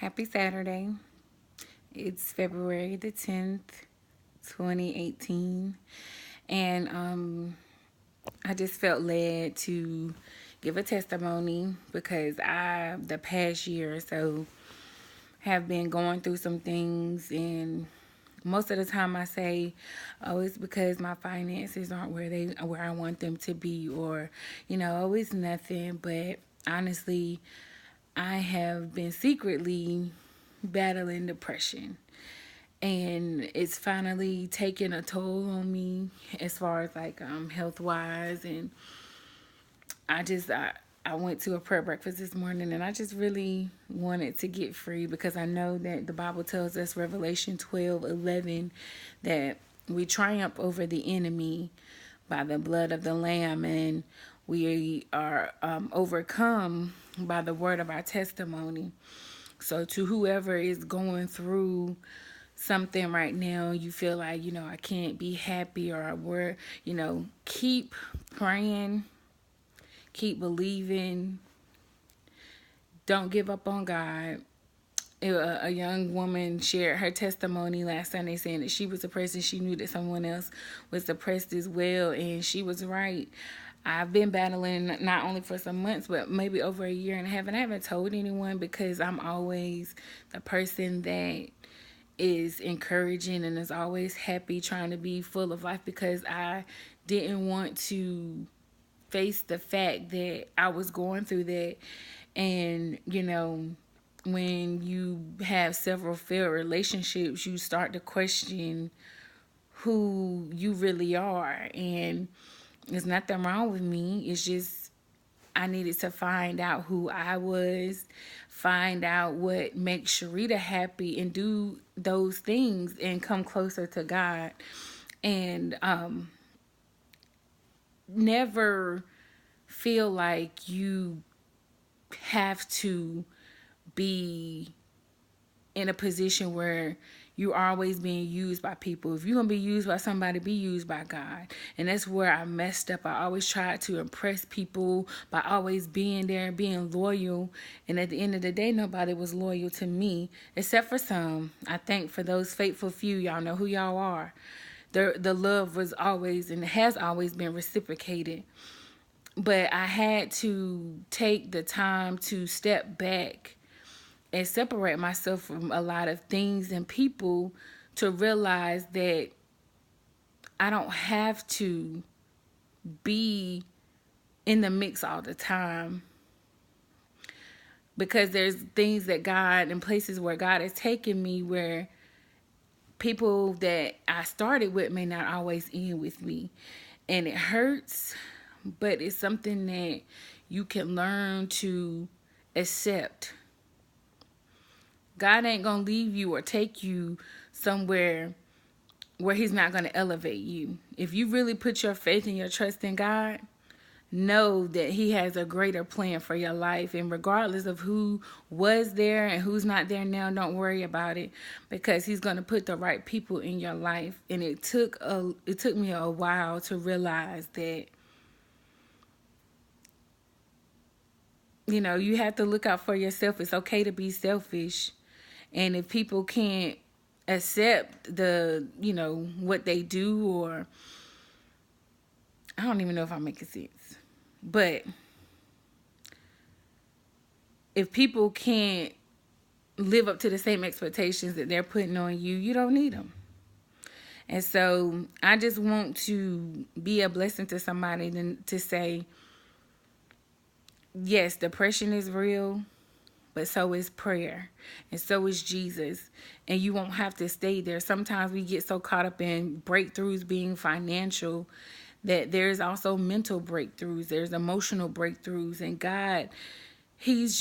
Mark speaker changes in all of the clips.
Speaker 1: Happy Saturday. It's February the 10th, 2018. And I just felt led to give a testimony because the past year or so, have been going through some things. And most of the time I say, oh, it's because my finances aren't where I want them to be, or, oh, it's nothing. But honestly, I have been secretly battling depression, and it's finally taken a toll on me as far as like health wise. And I went to a prayer breakfast this morning, and I just really wanted to get free because I know that the Bible tells us, Revelation 12:11, that we triumph over the enemy by the blood of the Lamb, and we are overcome by the word of our testimony. So to whoever is going through something right now, you feel like, I can't be happy, or keep praying, keep believing, don't give up on God. A young woman shared her testimony last Sunday saying that she was depressed, and she knew that someone else was depressed as well, and she was right. I've been battling not only for some months, but maybe over a year and a half, and I haven't told anyone because I'm always the person that is encouraging and is always happy, trying to be full of life, because I didn't want to face the fact that I was going through that. And, when you have several failed relationships, you start to question who you really are. And there's nothing wrong with me. It's just I needed to find out who I was, find out what makes Sharita happy, and do those things and come closer to God. And never feel like you have to be in a position where you're always being used by people. If you're going to be used by somebody, be used by God. And that's where I messed up. I always tried to impress people by always being there and being loyal. And at the end of the day, nobody was loyal to me, except for some. I think for those faithful few, y'all know who y'all are. The love was always and has always been reciprocated. But I had to take the time to step back and separate myself from a lot of things and people to realize that I don't have to be in the mix all the time, because there's things that God, and places where God has taken me, where people that I started with may not always end with me. And it hurts, but it's something that you can learn to accept. God ain't going to leave you or take you somewhere where he's not going to elevate you. If you really put your faith and your trust in God, know that he has a greater plan for your life. And regardless of who was there and who's not there now, don't worry about it, because he's going to put the right people in your life. And it took me a while to realize that, you have to look out for yourself. It's okay to be selfish. And if people can't accept what they do, or I don't even know if I'm making sense, but if people can't live up to the same expectations that they're putting on you, you don't need them. And so I just want to be a blessing to somebody to say, yes, depression is real, but so is prayer, and so is Jesus. And you won't have to stay there. Sometimes we get so caught up in breakthroughs being financial that there's also mental breakthroughs, there's emotional breakthroughs. And God, he's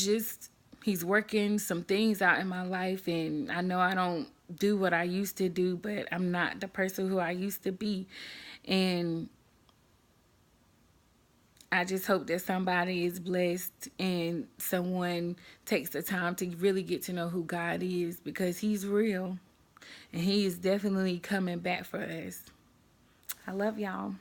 Speaker 1: working some things out in my life. And I know I don't do what I used to do, but I'm not the person who I used to be. And I just hope that somebody is blessed and someone takes the time to really get to know who God is, because he's real and he is definitely coming back for us. I love y'all.